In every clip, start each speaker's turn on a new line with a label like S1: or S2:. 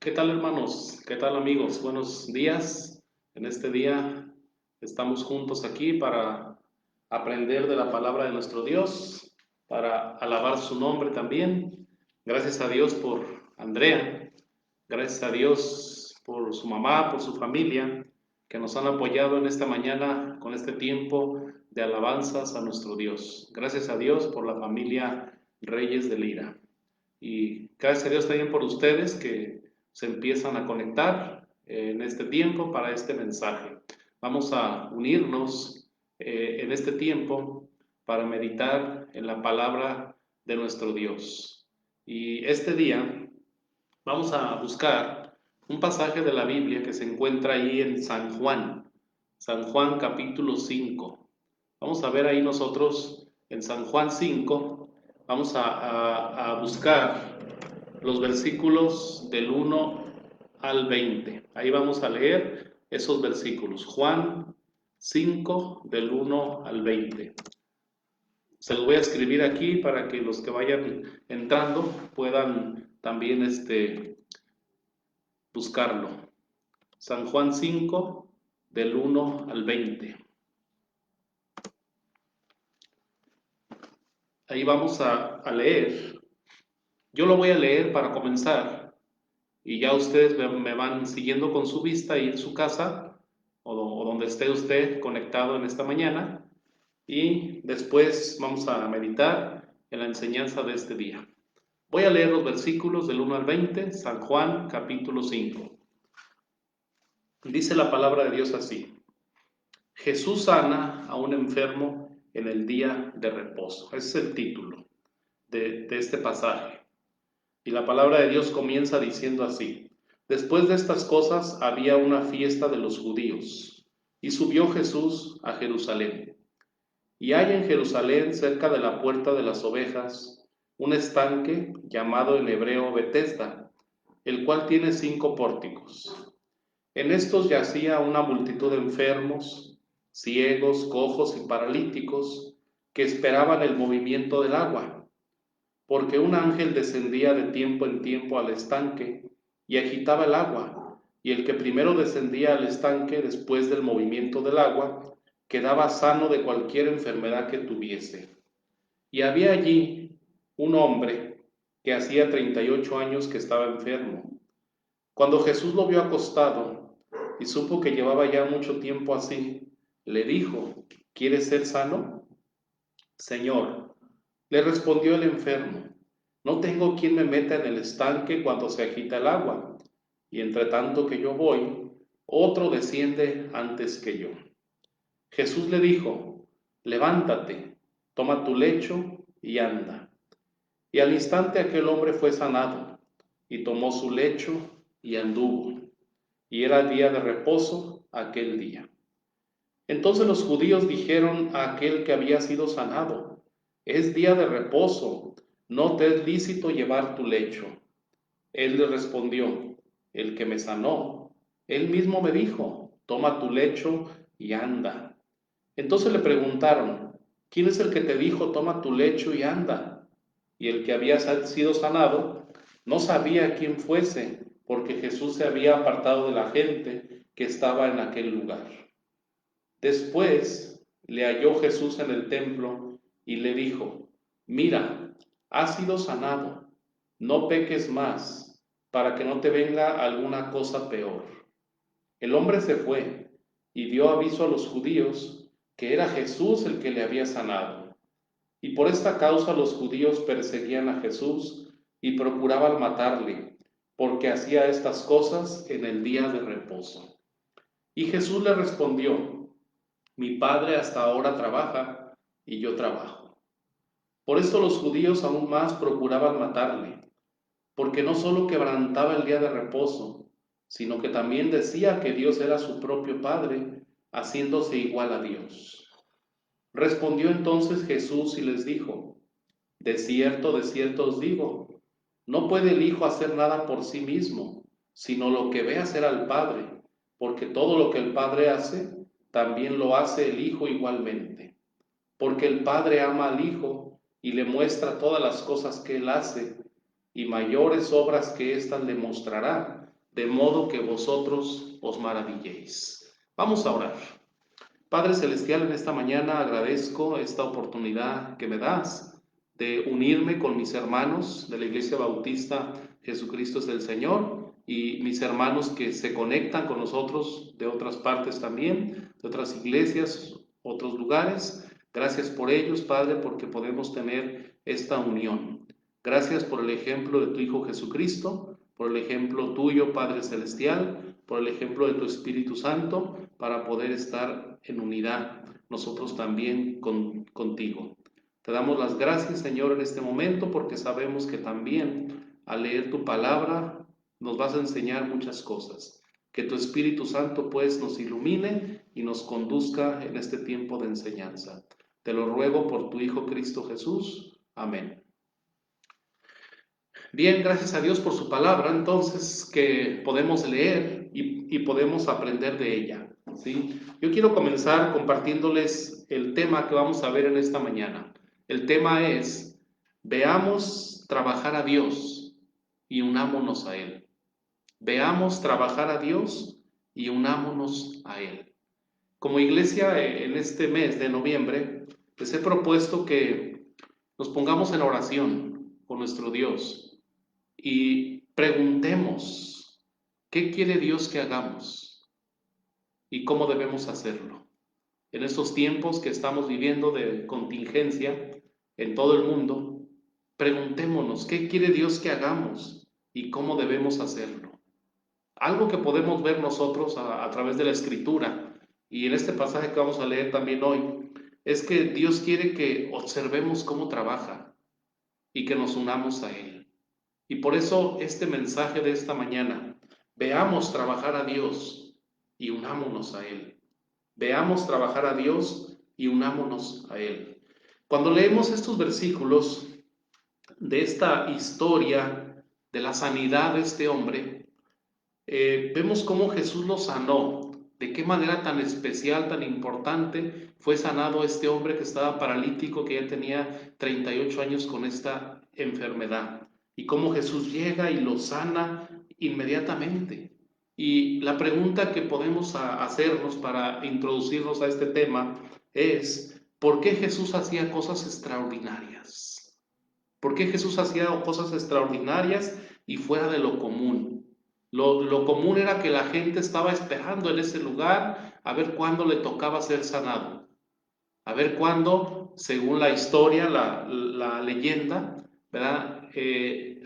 S1: ¿Qué tal, hermanos? ¿Qué tal, amigos? Buenos días. En este día estamos juntos aquí para aprender de la palabra de nuestro Dios, para alabar su nombre también. Gracias a Dios por Andrea, gracias a Dios por su mamá, por su familia, que nos han apoyado en esta mañana con este tiempo de alabanzas a nuestro Dios. Gracias a Dios por la familia Reyes de Lira. Y gracias a Dios también por ustedes que se empiezan a conectar en este tiempo para este mensaje. Vamos a unirnos en este tiempo para meditar en la palabra de nuestro Dios. Y este día vamos a buscar un pasaje de la Biblia que se encuentra ahí en San Juan capítulo 5. Vamos a ver ahí nosotros en San Juan 5, vamos a buscar los versículos del 1 al 20. Ahí vamos a leer esos versículos. Juan 5 del 1 al 20. Se los voy a escribir aquí para que los que vayan entrando puedan también buscarlo. San Juan 5 del 1 al 20. Ahí vamos a leer. Yo lo voy a leer para comenzar y ya ustedes me van siguiendo con su vista ahí en su casa o donde esté usted conectado en esta mañana y después vamos a meditar en la enseñanza de este día. Voy a leer los versículos del 1 al 20, San Juan capítulo 5. Dice la palabra de Dios así: Jesús sana a un enfermo en el día de reposo. Ese es el título de este pasaje. Y la palabra de Dios comienza diciendo así: Después de estas cosas había una fiesta de los judíos, y subió Jesús a Jerusalén. Y hay en Jerusalén, cerca de la puerta de las ovejas, un estanque llamado en hebreo Betesda, el cual tiene 5 pórticos. En estos yacía una multitud de enfermos, ciegos, cojos y paralíticos, que esperaban el movimiento del agua, porque un ángel descendía de tiempo en tiempo al estanque y agitaba el agua, y el que primero descendía al estanque después del movimiento del agua, quedaba sano de cualquier enfermedad que tuviese. Y había allí un hombre que hacía 38 años que estaba enfermo. Cuando Jesús lo vio acostado y supo que llevaba ya mucho tiempo así, le dijo: ¿Quieres ser sano? Señor, le respondió el enfermo, no tengo quien me meta en el estanque cuando se agita el agua, y entre tanto que yo voy, otro desciende antes que yo. Jesús le dijo: levántate, toma tu lecho y anda. Y al instante aquel hombre fue sanado, y tomó su lecho y anduvo. Y era día de reposo aquel día. Entonces los judíos dijeron a aquel que había sido sanado: es día de reposo, no te es lícito llevar tu lecho. Él le respondió: el que me sanó, él mismo me dijo: toma tu lecho y anda. Entonces le preguntaron: ¿quién es el que te dijo toma tu lecho y anda? Y el que había sido sanado no sabía quién fuese, porque Jesús se había apartado de la gente que estaba en aquel lugar. Después le halló Jesús en el templo y le dijo: mira, has sido sanado, no peques más, para que no te venga alguna cosa peor. El hombre se fue y dio aviso a los judíos que era Jesús el que le había sanado. Y por esta causa los judíos perseguían a Jesús y procuraban matarle, porque hacía estas cosas en el día de reposo. Y Jesús le respondió: mi Padre hasta ahora trabaja y yo trabajo. Por esto los judíos aún más procuraban matarle, porque no solo quebrantaba el día de reposo, sino que también decía que Dios era su propio Padre, haciéndose igual a Dios. Respondió entonces Jesús y les dijo: de cierto os digo, no puede el Hijo hacer nada por sí mismo, sino lo que ve hacer al Padre, porque todo lo que el Padre hace, también lo hace el Hijo igualmente. Porque el Padre ama al Hijo y le muestra todas las cosas que Él hace, y mayores obras que éstas le mostrará, de modo que vosotros os maravilléis. Vamos a orar. Padre Celestial, en esta mañana agradezco esta oportunidad que me das de unirme con mis hermanos de la Iglesia Bautista Jesucristo es el Señor y mis hermanos que se conectan con nosotros de otras partes también, de otras iglesias, otros lugares. Gracias por ellos, Padre, porque podemos tener esta unión. Gracias por el ejemplo de tu Hijo Jesucristo, por el ejemplo tuyo, Padre Celestial, por el ejemplo de tu Espíritu Santo, para poder estar en unidad nosotros también contigo. Te damos las gracias, Señor, en este momento, porque sabemos que también al leer tu palabra nos vas a enseñar muchas cosas. Que tu Espíritu Santo pues nos ilumine y nos conduzca en este tiempo de enseñanza. Te lo ruego por tu Hijo Cristo Jesús. Amén. Bien, gracias a Dios por su palabra, entonces, que podemos leer y podemos aprender de ella, ¿sí? Yo quiero comenzar compartiéndoles el tema que vamos a ver en esta mañana. El tema es, veamos trabajar a Dios y unámonos a Él. Veamos trabajar a Dios y unámonos a Él. Como iglesia, en este mes de noviembre, les he propuesto que nos pongamos en oración con nuestro Dios y preguntemos, ¿qué quiere Dios que hagamos? ¿Y cómo debemos hacerlo? En estos tiempos que estamos viviendo de contingencia en todo el mundo, preguntémonos, ¿qué quiere Dios que hagamos? ¿Y cómo debemos hacerlo? Algo que podemos ver nosotros a través de la Escritura y en este pasaje que vamos a leer también hoy, es que Dios quiere que observemos cómo trabaja y que nos unamos a Él. Y por eso este mensaje de esta mañana, veamos trabajar a Dios y unámonos a Él. Veamos trabajar a Dios y unámonos a Él. Cuando leemos estos versículos de esta historia de la sanidad de este hombre, vemos cómo Jesús lo sanó, de qué manera tan especial, tan importante fue sanado este hombre que estaba paralítico, que ya tenía 38 años con esta enfermedad, y cómo Jesús llega y lo sana inmediatamente. Y la pregunta que podemos hacernos para introducirnos a este tema es, ¿por qué Jesús hacía cosas extraordinarias? ¿Por qué Jesús hacía cosas extraordinarias y fuera de lo común? Lo común era que la gente estaba esperando en ese lugar a ver cuándo le tocaba ser sanado, a ver cuándo, según la historia, la leyenda, ¿verdad?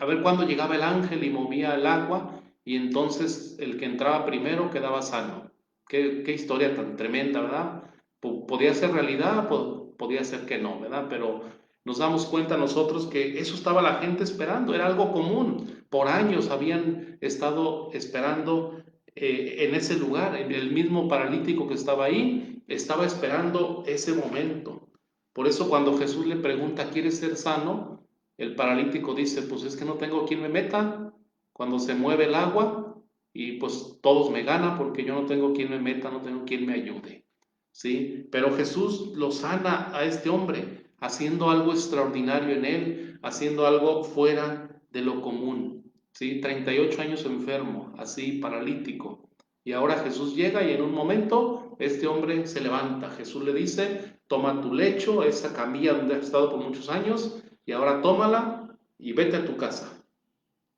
S1: A ver cuándo llegaba el ángel y movía el agua y entonces el que entraba primero quedaba sano. Qué historia tan tremenda, ¿verdad? Podía ser realidad, podía ser que no, ¿verdad? Pero nos damos cuenta nosotros que eso estaba la gente esperando, era algo común. Por años habían estado esperando en ese lugar, en el mismo paralítico que estaba ahí, estaba esperando ese momento. Por eso cuando Jesús le pregunta, ¿quieres ser sano? El paralítico dice, pues es que no tengo quien me meta cuando se mueve el agua y pues todos me ganan porque yo no tengo quien me meta, no tengo quien me ayude. ¿Sí? Pero Jesús lo sana a este hombre, haciendo algo extraordinario en él, haciendo algo fuera de lo común. ¿Sí? 38 años enfermo, así paralítico. Y ahora Jesús llega y en un momento este hombre se levanta. Jesús le dice, toma tu lecho, esa camilla donde has estado por muchos años, y ahora tómala y vete a tu casa.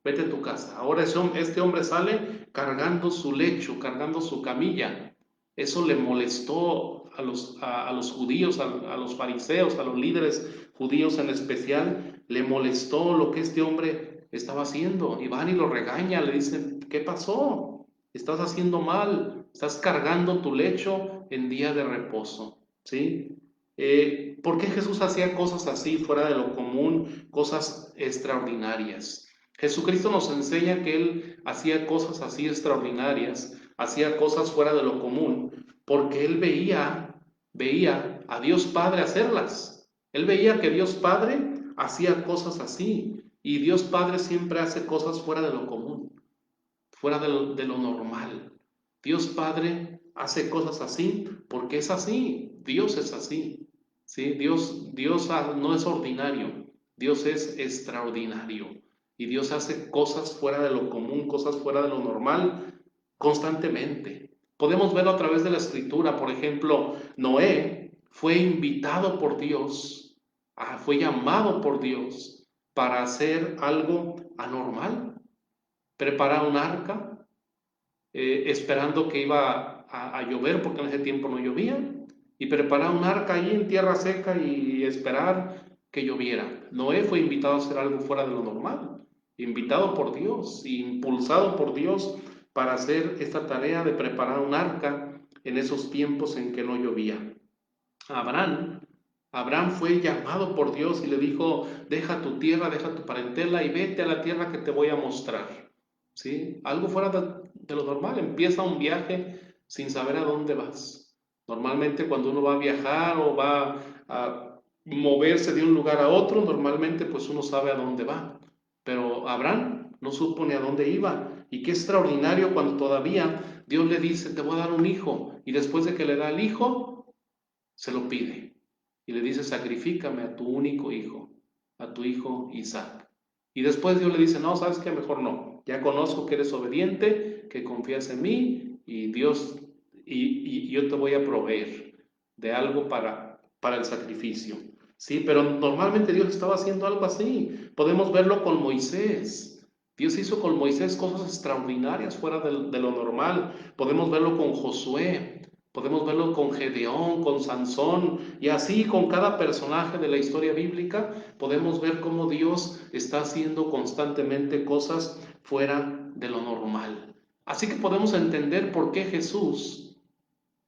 S1: Vete a tu casa. Ahora este hombre sale cargando su lecho, cargando su camilla. Eso le molestó a los judíos, a los fariseos, a los líderes judíos en especial. Le molestó lo que este hombre estaba haciendo. Y van y lo regaña, le dicen, ¿qué pasó? Estás haciendo mal, estás cargando tu lecho en día de reposo. ¿Sí? ¿Por qué Jesús hacía cosas así, fuera de lo común, cosas extraordinarias? Jesucristo nos enseña que Él hacía cosas así extraordinarias, hacía cosas fuera de lo común, porque Él veía a Dios Padre hacerlas. Él veía que Dios Padre hacía cosas así, y Dios Padre siempre hace cosas fuera de lo común, fuera de lo normal. Dios Padre hace cosas así porque es así, Dios es así. ¿Sí? Dios no es ordinario, Dios es extraordinario. Y Dios hace cosas fuera de lo común, cosas fuera de lo normal, constantemente. Podemos verlo a través de la Escritura. Por ejemplo, Noé fue invitado por Dios, fue llamado por Dios para hacer algo anormal, preparar un arca, esperando que iba a llover, porque en ese tiempo no llovía, y preparar un arca ahí en tierra seca y esperar que lloviera. Noé fue invitado a hacer algo fuera de lo normal, invitado por Dios, impulsado por Dios para hacer esta tarea de preparar un arca en esos tiempos en que no llovía. Abraham, Abraham fue llamado por Dios y le dijo, deja tu tierra, deja tu parentela y vete a la tierra que te voy a mostrar. ¿Sí? Algo fuera de lo normal, empieza un viaje sin saber a dónde vas. Normalmente cuando uno va a viajar o va a moverse de un lugar a otro, normalmente pues uno sabe a dónde va. Pero Abraham no supo ni a dónde iba. Y qué extraordinario cuando todavía Dios le dice, te voy a dar un hijo. Y después de que le da el hijo, se lo pide y le dice, sacrifícame a tu único hijo, a tu hijo Isaac. Y después Dios le dice, no, sabes que mejor no, ya conozco que eres obediente, que confías en mí y Dios, y yo te voy a proveer de algo para el sacrificio. Sí, pero normalmente Dios estaba haciendo algo así. Podemos verlo con Moisés. Dios hizo con Moisés cosas extraordinarias fuera de lo normal. Podemos verlo con Josué. Podemos verlo con Gedeón, con Sansón y así con cada personaje de la historia bíblica. Podemos ver cómo Dios está haciendo constantemente cosas fuera de lo normal. Así que podemos entender por qué Jesús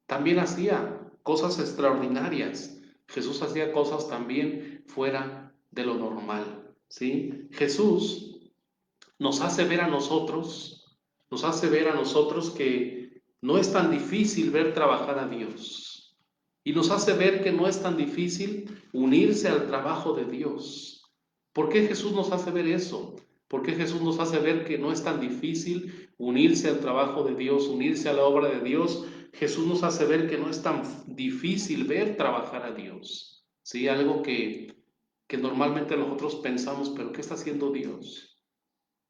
S1: también hacía cosas extraordinarias. Jesús hacía cosas también fuera de lo normal. ¿Sí? Jesús nos hace ver a nosotros, nos hace ver a nosotros que no es tan difícil ver trabajar a Dios. Y nos hace ver que no es tan difícil unirse al trabajo de Dios. ¿Por qué Jesús nos hace ver eso? ¿Por qué Jesús nos hace ver que no es tan difícil unirse al trabajo de Dios, unirse a la obra de Dios? Jesús nos hace ver que no es tan difícil ver trabajar a Dios. ¿Sí? Algo que normalmente nosotros pensamos, pero ¿qué está haciendo Dios?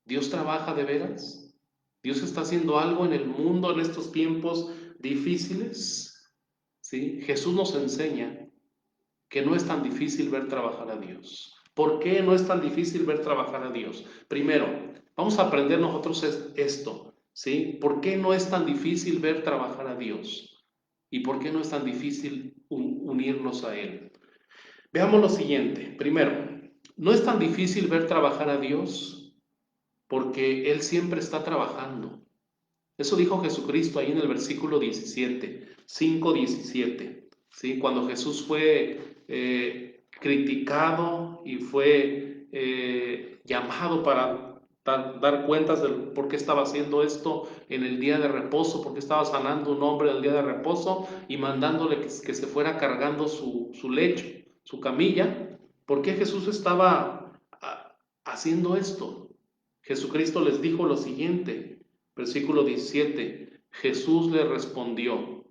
S1: ¿Dios trabaja de veras? ¿Dios está haciendo algo en el mundo en estos tiempos difíciles? ¿Sí? Jesús nos enseña que no es tan difícil ver trabajar a Dios. ¿Por qué no es tan difícil ver trabajar a Dios? Primero, vamos a aprender nosotros esto, ¿sí? ¿Por qué no es tan difícil ver trabajar a Dios? ¿Y por qué no es tan difícil unirnos a Él? Veamos lo siguiente. Primero, no es tan difícil ver trabajar a Dios porque Él siempre está trabajando. Eso dijo Jesucristo ahí en el versículo 17, 5:17, ¿sí? Cuando Jesús fue criticado y fue llamado para dar cuentas de por qué estaba haciendo esto en el día de reposo, por qué estaba sanando un hombre en el día de reposo y mandándole que se fuera cargando su lecho, su camilla. ¿Por qué Jesús estaba haciendo esto? Jesucristo les dijo lo siguiente, versículo 17, Jesús le respondió,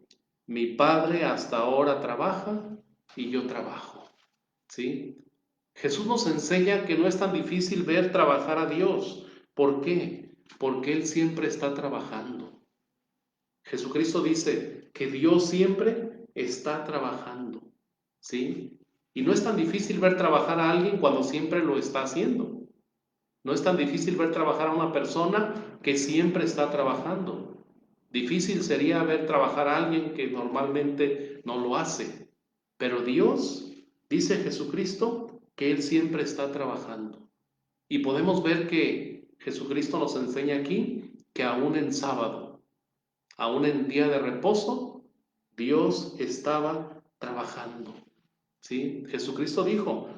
S1: mi Padre hasta ahora trabaja y yo trabajo. ¿Sí? Jesús nos enseña que no es tan difícil ver trabajar a Dios. ¿Por qué? Porque Él siempre está trabajando. Jesucristo dice que Dios siempre está trabajando. ¿Sí? Y no es tan difícil ver trabajar a alguien cuando siempre lo está haciendo. No es tan difícil ver trabajar a una persona que siempre está trabajando. Difícil sería ver trabajar a alguien que normalmente no lo hace. Pero Dios, dice Jesucristo, que Él siempre está trabajando. Y podemos ver que Jesucristo nos enseña aquí que aún en sábado, aún en día de reposo, Dios estaba trabajando. ¿Sí? Jesucristo dijo,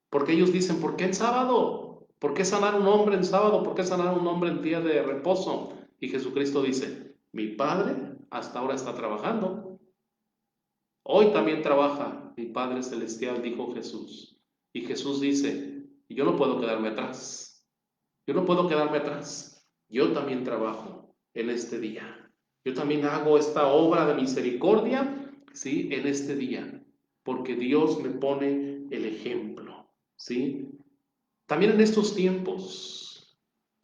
S1: porque ellos dicen, ¿por qué en sábado? ¿Por qué sanar un hombre en sábado? ¿Por qué sanar un hombre en día de reposo? Y Jesucristo dice, mi Padre hasta ahora está trabajando. Hoy también trabaja mi Padre Celestial, dijo Jesús. Y Jesús dice, yo no puedo quedarme atrás. Yo no puedo quedarme atrás. Yo también trabajo en este día. Yo también hago esta obra de misericordia, ¿sí? En este día. Porque Dios me pone el ejemplo, ¿sí? También en estos tiempos,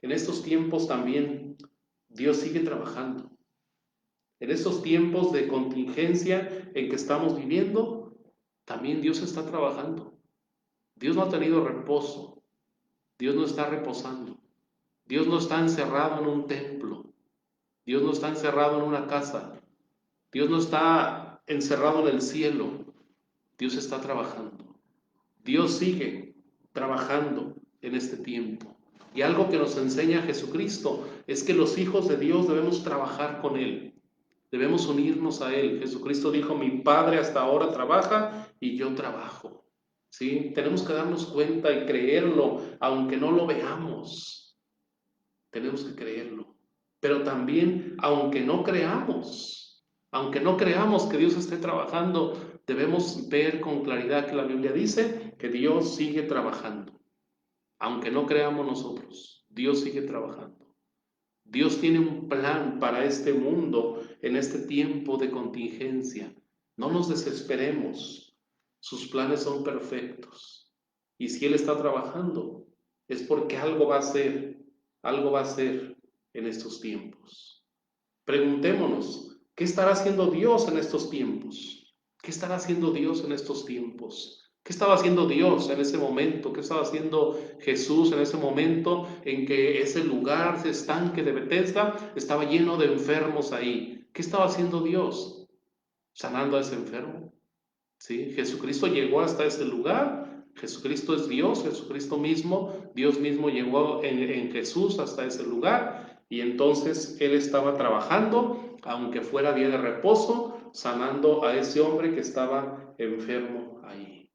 S1: En estos tiempos también Dios sigue trabajando. En estos tiempos de contingencia en que estamos viviendo, también Dios está trabajando. Dios no ha tenido reposo. Dios no está reposando. Dios no está encerrado en un templo. Dios no está encerrado en una casa. Dios no está encerrado en el cielo. Dios está trabajando. Dios sigue trabajando en este tiempo. Y algo que nos enseña Jesucristo es que los hijos de Dios debemos trabajar con Él. Debemos unirnos a Él. Jesucristo dijo, mi Padre hasta ahora trabaja y yo trabajo. ¿Sí? Tenemos que darnos cuenta y creerlo, aunque no lo veamos. Tenemos que creerlo. Pero también, aunque no creamos que Dios esté trabajando, debemos ver con claridad que la Biblia dice que Dios sigue trabajando. Aunque no creamos nosotros, Dios sigue trabajando. Dios tiene un plan para este mundo en este tiempo de contingencia. No nos desesperemos. Sus planes son perfectos. Y si Él está trabajando, es porque algo va a hacer en estos tiempos. Preguntémonos, ¿qué estará haciendo Dios en estos tiempos? ¿Qué estará haciendo Dios en estos tiempos? ¿Qué estaba haciendo Dios en ese momento? ¿Qué estaba haciendo Jesús en ese momento en que ese lugar, ese estanque de Betesda, estaba lleno de enfermos ahí? ¿Qué estaba haciendo Dios? ¿Sanando a ese enfermo? ¿Sí? Jesucristo llegó hasta ese lugar. Jesucristo es Dios, Jesucristo mismo, Dios mismo llegó en Jesús hasta ese lugar y entonces Él estaba trabajando, aunque fuera día de reposo, sanando a ese hombre que estaba enfermo ahí.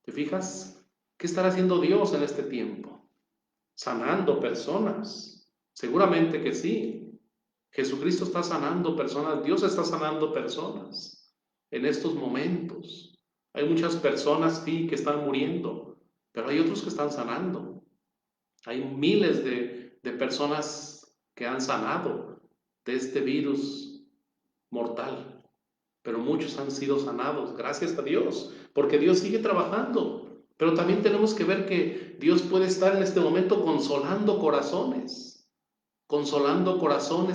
S1: ¿Te fijas? ¿Qué estará haciendo Dios en este tiempo? Sanando personas. Seguramente que sí. Jesucristo está sanando personas, Dios está sanando personas en estos momentos. Hay muchas personas, sí, que están muriendo, pero hay otros que están sanando. Hay miles de personas que han sanado de este virus mortal, pero muchos han sido sanados, gracias a Dios, porque Dios sigue trabajando. Pero también tenemos que ver que Dios puede estar en este momento consolando corazones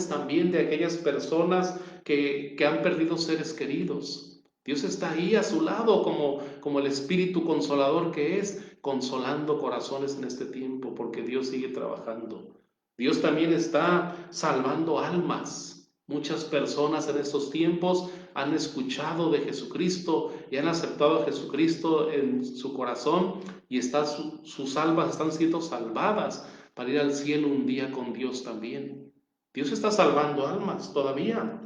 S1: también de aquellas personas que han perdido seres queridos. Dios está ahí a su lado como el Espíritu Consolador que es, consolando corazones en este tiempo, porque Dios sigue trabajando. Dios también está salvando almas. Muchas personas en estos tiempos han escuchado de Jesucristo y han aceptado a Jesucristo en su corazón y sus almas están siendo salvadas para ir al cielo un día con Dios también. Dios está salvando almas todavía.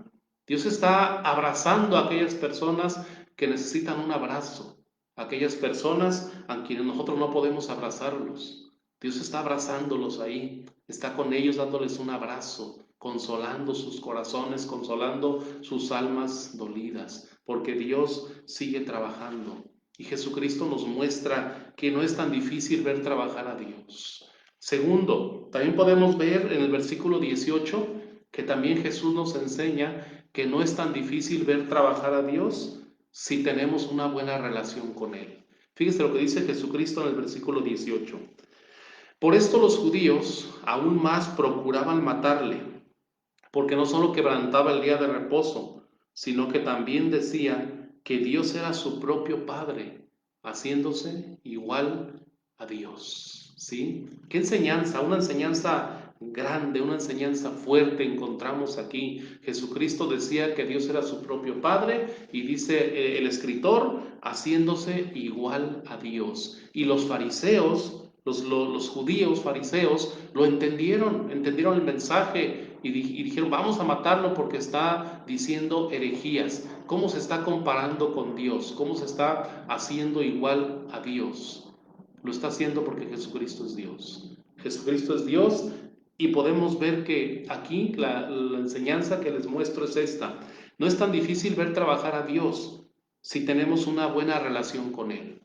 S1: Dios está abrazando a aquellas personas que necesitan un abrazo, aquellas personas a quienes nosotros no podemos abrazarlos. Dios está abrazándolos ahí, está con ellos dándoles un abrazo, consolando sus corazones, consolando sus almas dolidas, porque Dios sigue trabajando. Y Jesucristo nos muestra que no es tan difícil ver trabajar a Dios. Segundo, también podemos ver en el versículo 18 que también Jesús nos enseña que no es tan difícil ver trabajar a Dios si tenemos una buena relación con Él. Fíjese lo que dice Jesucristo en el versículo 18. Por esto los judíos aún más procuraban matarle, porque no solo quebrantaba el día de reposo, sino que también decía que Dios era su propio Padre, haciéndose igual a Dios. ¿Sí? ¿Qué enseñanza? Una enseñanza grande, una enseñanza fuerte encontramos aquí. Jesucristo decía que Dios era su propio Padre y dice el escritor, haciéndose igual a Dios. Y los fariseos, los judíos fariseos, lo entendieron el mensaje y dijeron, vamos a matarlo porque está diciendo herejías. ¿Cómo se está comparando con Dios? ¿Cómo se está haciendo igual a Dios? Lo está haciendo porque Jesucristo es Dios. Jesucristo es Dios y podemos ver que aquí la enseñanza que les muestro es esta. No es tan difícil ver trabajar a Dios si tenemos una buena relación con Él.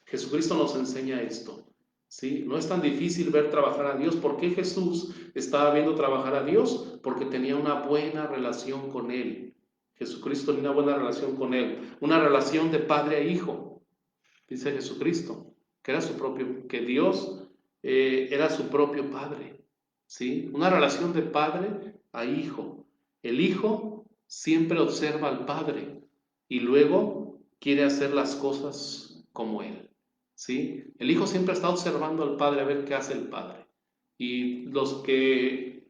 S1: Jesucristo nos enseña esto. ¿Sí? No es tan difícil ver trabajar a Dios. ¿Por qué Jesús estaba viendo trabajar a Dios? Porque tenía una buena relación con Él. Jesucristo tenía una buena relación con Él. Una relación de padre a hijo. Dice Jesucristo, que Dios era su propio Padre. ¿sí? Una relación de padre a hijo. El hijo siempre observa al padre y luego quiere hacer las cosas como él, ¿sí? El hijo siempre está observando al padre a ver qué hace el padre. Y los que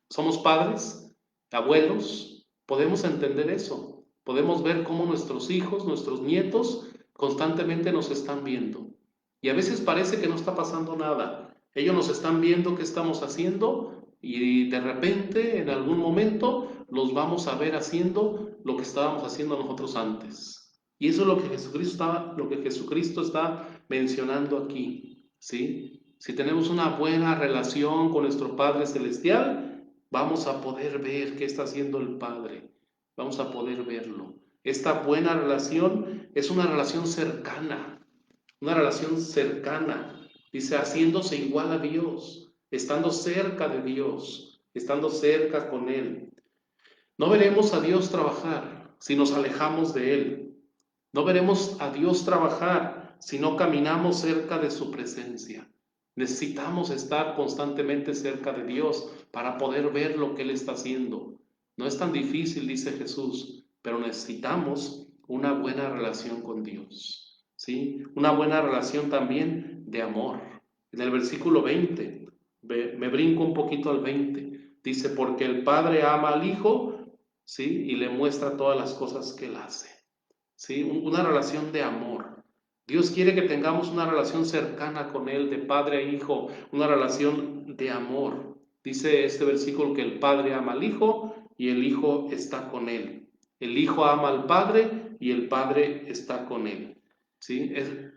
S1: somos padres, abuelos, podemos entender eso. Podemos ver cómo nuestros hijos, nuestros nietos, constantemente nos están viendo. Y a veces parece que no está pasando nada. Ellos nos están viendo qué estamos haciendo y de repente, en algún momento, los vamos a ver haciendo lo que estábamos haciendo nosotros antes. Y eso es lo que Jesucristo está mencionando aquí, ¿sí? Si tenemos una buena relación con nuestro Padre Celestial, vamos a poder ver qué está haciendo el Padre. Vamos a poder verlo. Esta buena relación es una relación cercana, una relación cercana. Dice, haciéndose igual a Dios, estando cerca de Dios, estando cerca con Él. No veremos a Dios trabajar si nos alejamos de Él. No veremos a Dios trabajar si no caminamos cerca de su presencia. Necesitamos estar constantemente cerca de Dios para poder ver lo que Él está haciendo. No es tan difícil, dice Jesús, pero necesitamos una buena relación con Dios. ¿Sí? Una buena relación también de amor. En el versículo 20, me brinco un poquito al 20, dice, porque el Padre ama al Hijo, ¿sí? Y le muestra todas las cosas que Él hace. ¿Sí? Una relación de amor. Dios quiere que tengamos una relación cercana con Él, de padre a hijo, una relación de amor. Dice este versículo que el padre ama al hijo y el hijo está con Él. El hijo ama al padre y el padre está con Él. ¿Sí?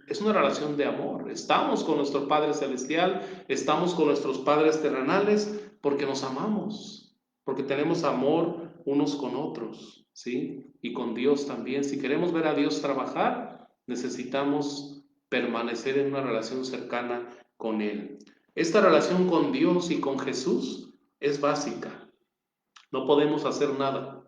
S1: Es una relación de amor. Estamos con nuestro Padre Celestial, estamos con nuestros padres terrenales porque nos amamos, porque tenemos amor unos con otros, ¿sí? Y con Dios también. Si queremos ver a Dios trabajar, necesitamos permanecer en una relación cercana con Él. Esta relación con Dios y con Jesús es básica. No podemos hacer nada.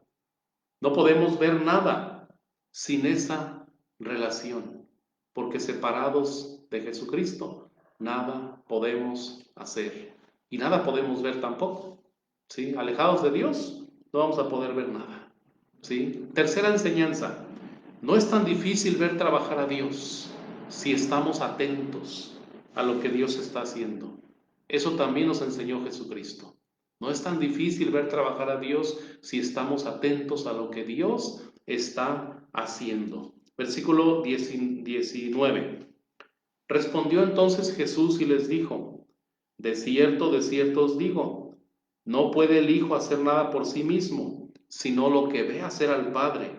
S1: No podemos ver nada sin esa relación, porque separados de Jesucristo, nada podemos hacer y nada podemos ver tampoco. ¿Sí? Alejados de Dios, no vamos a poder ver nada. ¿Sí? Tercera enseñanza, no es tan difícil ver trabajar a Dios si estamos atentos a lo que Dios está haciendo. Eso también nos enseñó Jesucristo. No es tan difícil ver trabajar a Dios si estamos atentos a lo que Dios está haciendo. Versículo 19. Respondió entonces Jesús y les dijo, de cierto os digo, no puede el Hijo hacer nada por sí mismo, sino lo que ve hacer al Padre,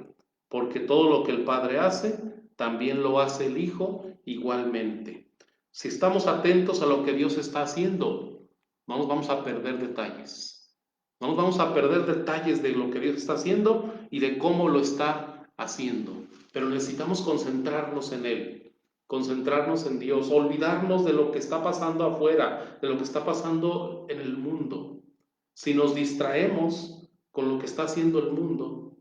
S1: porque todo lo que el Padre hace, también lo hace el Hijo igualmente. Si estamos atentos a lo que Dios está haciendo, no nos vamos a perder detalles. No nos vamos a perder detalles de lo que Dios está haciendo y de cómo lo está haciendo. Pero necesitamos concentrarnos en Él, concentrarnos en Dios, olvidarnos de lo que está pasando afuera, de lo que está pasando en el mundo. Si nos distraemos con lo que está haciendo el mundo,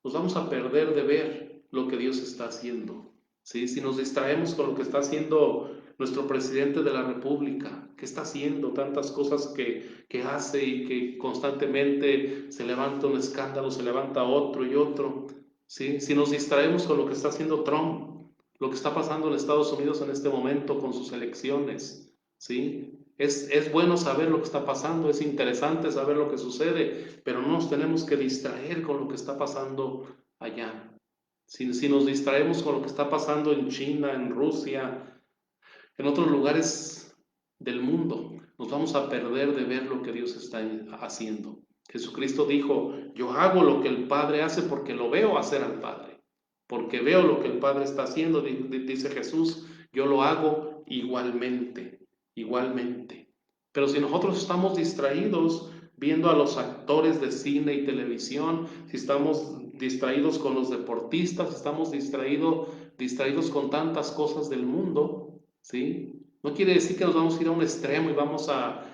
S1: nos vamos a perder de ver lo que Dios está haciendo. ¿Sí? Si nos distraemos con lo que está haciendo nuestro presidente de la República, que está haciendo tantas cosas que hace y que constantemente se levanta un escándalo, se levanta otro y otro. ¿Sí? Si nos distraemos con lo que está haciendo Trump, lo que está pasando en Estados Unidos en este momento con sus elecciones, ¿sí? Es bueno saber lo que está pasando, es interesante saber lo que sucede, pero no nos tenemos que distraer con lo que está pasando allá. Si nos distraemos con lo que está pasando en China, en Rusia, en otros lugares del mundo, nos vamos a perder de ver lo que Dios está haciendo. Jesucristo dijo, yo hago lo que el Padre hace porque lo veo hacer al Padre, porque veo lo que el Padre está haciendo, dice Jesús, yo lo hago igualmente, igualmente. Pero si nosotros estamos distraídos viendo a los actores de cine y televisión, si estamos distraídos con los deportistas, si estamos distraídos con tantas cosas del mundo, ¿sí? No quiere decir que nos vamos a ir a un extremo y vamos a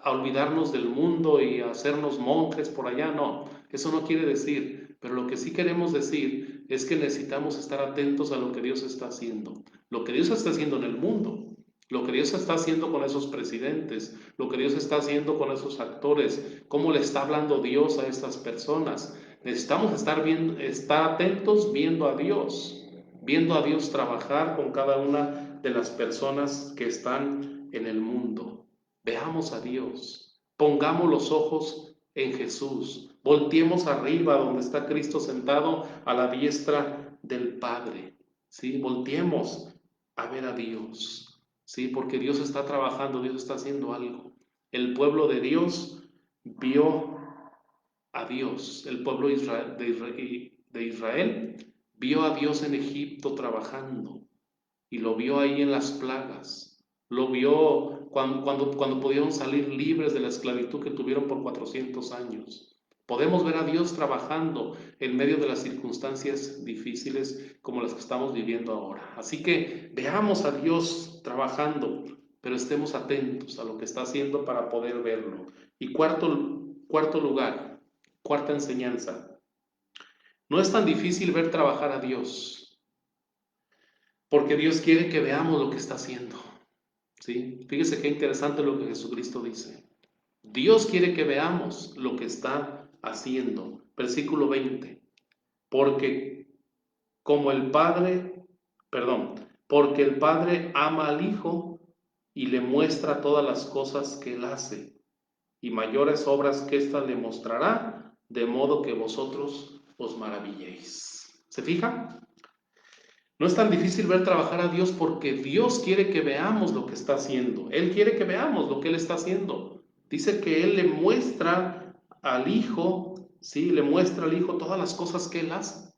S1: olvidarnos del mundo y a hacernos monjes por allá, no, eso no quiere decir, pero lo que sí queremos decir es que necesitamos estar atentos a lo que Dios está haciendo, lo que Dios está haciendo en el mundo, lo que Dios está haciendo con esos presidentes, lo que Dios está haciendo con esos actores, cómo le está hablando Dios a estas personas. Necesitamos estar atentos viendo a Dios trabajar con cada una de las personas que están en el mundo. Veamos a Dios, pongamos los ojos en Jesús, volteemos arriba donde está Cristo sentado a la diestra del Padre, ¿sí? Volteemos a ver a Dios, ¿sí? Porque Dios está trabajando, Dios está haciendo algo. El pueblo de Dios vio a Dios, el pueblo de Israel vio a Dios en Egipto trabajando y lo vio ahí en las plagas, lo vio cuando pudieron salir libres de la esclavitud que tuvieron por 400 años. Podemos ver a Dios trabajando en medio de las circunstancias difíciles como las que estamos viviendo ahora. Así que veamos a Dios trabajando, pero estemos atentos a lo que está haciendo para poder verlo. Y cuarto lugar, cuarta enseñanza. No es tan difícil ver trabajar a Dios, porque Dios quiere que veamos lo que está haciendo. ¿Sí? Fíjese qué interesante lo que Jesucristo dice. Dios quiere que veamos lo que está haciendo. Versículo 20. Porque como el Padre, perdón, porque el Padre ama al Hijo y le muestra todas las cosas que Él hace, y mayores obras que ésta le mostrará, de modo que vosotros os maravilléis. ¿Se fija? No es tan difícil ver trabajar a Dios porque Dios quiere que veamos lo que está haciendo. Él quiere que veamos lo que Él está haciendo. Dice que Él le muestra al Hijo, ¿sí? Le muestra al Hijo todas las cosas que Él hace.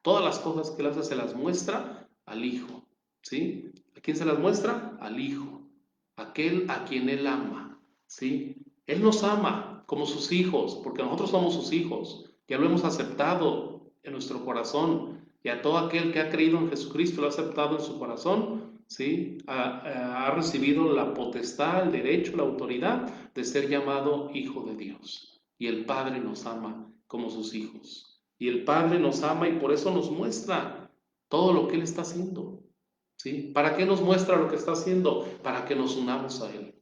S1: Todas las cosas que Él hace se las muestra al Hijo, ¿sí? ¿A quién se las muestra? Al Hijo, aquel a quien Él ama, ¿sí? Él nos ama como sus hijos, porque nosotros somos sus hijos. Ya lo hemos aceptado en nuestro corazón. Y a todo aquel que ha creído en Jesucristo, lo ha aceptado en su corazón, ¿sí? Ha recibido la potestad, el derecho, la autoridad de ser llamado hijo de Dios. Y el Padre nos ama como sus hijos. Y el Padre nos ama y por eso nos muestra todo lo que Él está haciendo, ¿sí? ¿Para qué nos muestra lo que está haciendo? Para que nos unamos a Él,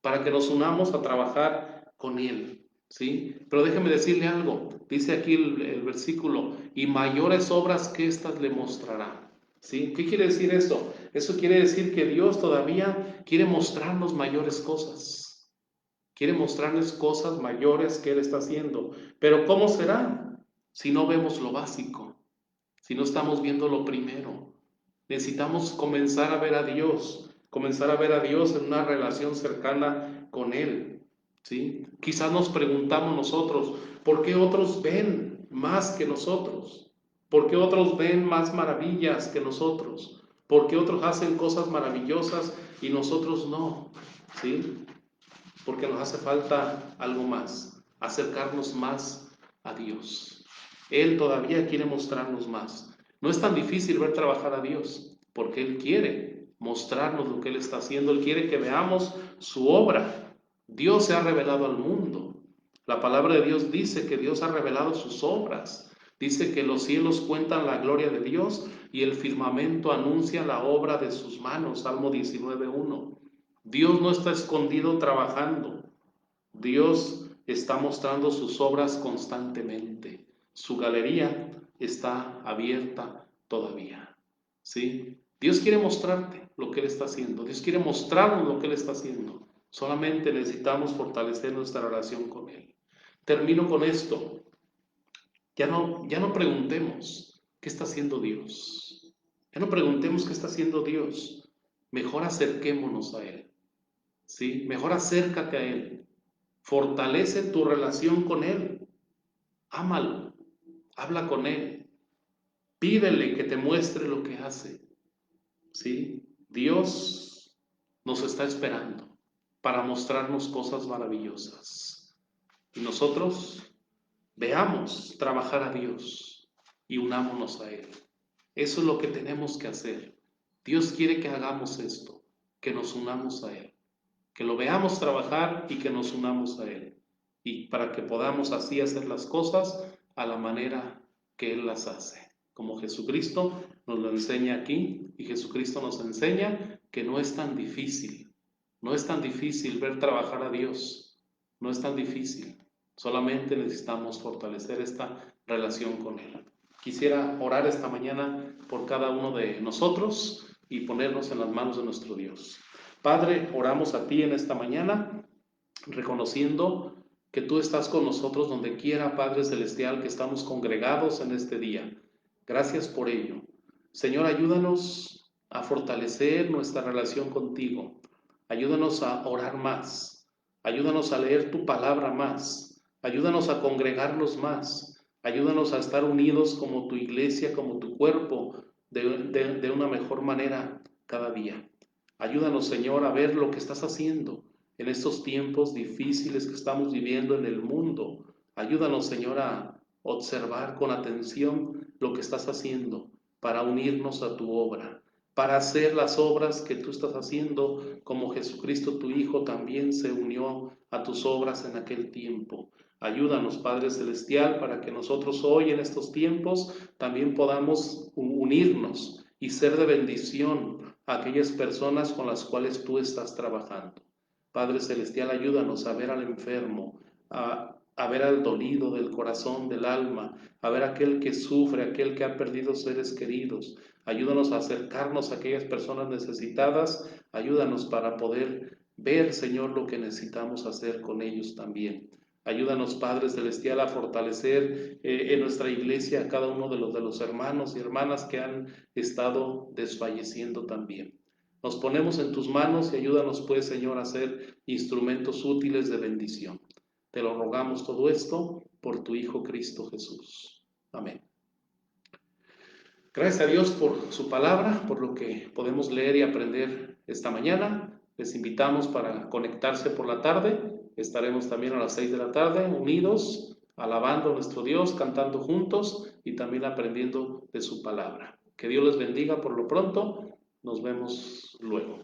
S1: para que nos unamos a trabajar con Él, ¿sí? Pero déjeme decirle algo, dice aquí el versículo, y mayores obras que éstas le mostrará, ¿sí? ¿Qué quiere decir eso? Eso quiere decir que Dios todavía quiere mostrarnos mayores cosas, quiere mostrarles cosas mayores que Él está haciendo, pero ¿cómo será? Si no vemos lo básico, si no estamos viendo lo primero. Necesitamos comenzar a ver a Dios, comenzar a ver a Dios en una relación cercana con Él, ¿sí? Quizás nos preguntamos nosotros, ¿por qué otros ven más que nosotros? ¿Por qué otros ven más maravillas que nosotros? ¿Por qué otros hacen cosas maravillosas y nosotros no? ¿Sí? Porque nos hace falta algo más, acercarnos más a Dios. Él todavía quiere mostrarnos más. No es tan difícil ver trabajar a Dios, porque Él quiere mostrarnos lo que Él está haciendo. Él quiere que veamos su obra. Dios se ha revelado al mundo. La palabra de Dios dice que Dios ha revelado sus obras. Dice que los cielos cuentan la gloria de Dios y el firmamento anuncia la obra de sus manos. Salmo 19:1. Dios no está escondido trabajando. Dios está mostrando sus obras constantemente. Su galería está abierta todavía. ¿Sí? Dios quiere mostrarte lo que Él está haciendo. Dios quiere mostrarnos lo que Él está haciendo. Solamente necesitamos fortalecer nuestra relación con Él. Termino con esto. Ya no preguntemos qué está haciendo Dios. Ya no preguntemos qué está haciendo Dios. Mejor acerquémonos a Él. ¿Sí? Mejor acércate a Él. Fortalece tu relación con Él. Ámalo. Habla con Él. Pídele que te muestre lo que hace. ¿Sí? Dios nos está esperando para mostrarnos cosas maravillosas. Y nosotros veamos trabajar a Dios y unámonos a Él. Eso es lo que tenemos que hacer. Dios quiere que hagamos esto, que nos unamos a Él, que lo veamos trabajar y que nos unamos a Él. Y para que podamos así hacer las cosas a la manera que Él las hace. Como Jesucristo nos lo enseña aquí y Jesucristo nos enseña que no es tan difícil. No es tan difícil ver trabajar a Dios. No es tan difícil. Solamente necesitamos fortalecer esta relación con Él. Quisiera orar esta mañana por cada uno de nosotros y ponernos en las manos de nuestro Dios. Padre, oramos a ti en esta mañana, reconociendo que tú estás con nosotros donde quiera, Padre Celestial, que estamos congregados en este día. Gracias por ello. Señor, ayúdanos a fortalecer nuestra relación contigo. Ayúdanos a orar más. Ayúdanos a leer tu palabra más. Ayúdanos a congregarnos más. Ayúdanos a estar unidos como tu iglesia, como tu cuerpo, de una mejor manera cada día. Ayúdanos, Señor, a ver lo que estás haciendo en estos tiempos difíciles que estamos viviendo en el mundo. Ayúdanos, Señor, a observar con atención lo que estás haciendo para unirnos a tu obra, para hacer las obras que tú estás haciendo, como Jesucristo tu Hijo también se unió a tus obras en aquel tiempo. Ayúdanos, Padre Celestial, para que nosotros hoy en estos tiempos también podamos unirnos y ser de bendición a aquellas personas con las cuales tú estás trabajando. Padre Celestial, ayúdanos a ver al enfermo, a ver al dolido del corazón, del alma, a ver aquel que sufre, aquel que ha perdido seres queridos. Ayúdanos a acercarnos a aquellas personas necesitadas. Ayúdanos para poder ver, Señor, lo que necesitamos hacer con ellos también. Ayúdanos, Padre Celestial, a fortalecer en nuestra iglesia a cada uno de los hermanos y hermanas que han estado desfalleciendo también. Nos ponemos en tus manos y ayúdanos, pues, Señor, a ser instrumentos útiles de bendición. Te lo rogamos todo esto por tu Hijo Cristo Jesús. Amén. Gracias a Dios por su palabra, por lo que podemos leer y aprender esta mañana. Les invitamos para conectarse por la tarde. Estaremos también a las 6 de la tarde unidos, alabando a nuestro Dios, cantando juntos y también aprendiendo de su palabra. Que Dios les bendiga por lo pronto. Nos vemos luego.